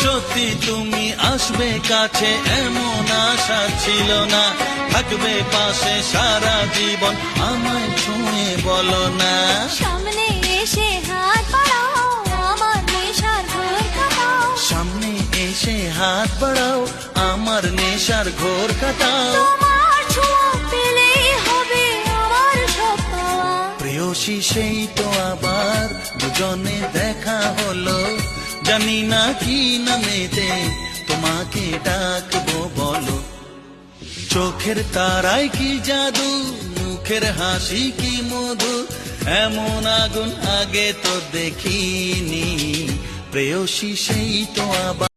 সত্যি তুমি আসবে কাছে এমন আশা ছিল না, থাকবে পাশে সারা জীবন আমায় ছুঁয়ে বলো না। সামনে এসে হাত বাড়াও, আমার নেশার ঘোর কাটাও। সামনে এসে হাত বাড়াও, আমার নেশার ঘোর কাটাও। তোমার ছোঁয়া পেলেই হবে আমার সব পাওয়া। প্রেয়সী সেই তো আবার দুজনে দেখা হলো, জানি না কি নামেতে তোমাকে ডাকবো বলো। চোখের তারায় কি জাদু, মুখের হাসি কি মধু, এমন আগুন আগে তো দেখিনি। প্রেয়সী সেই তো আবার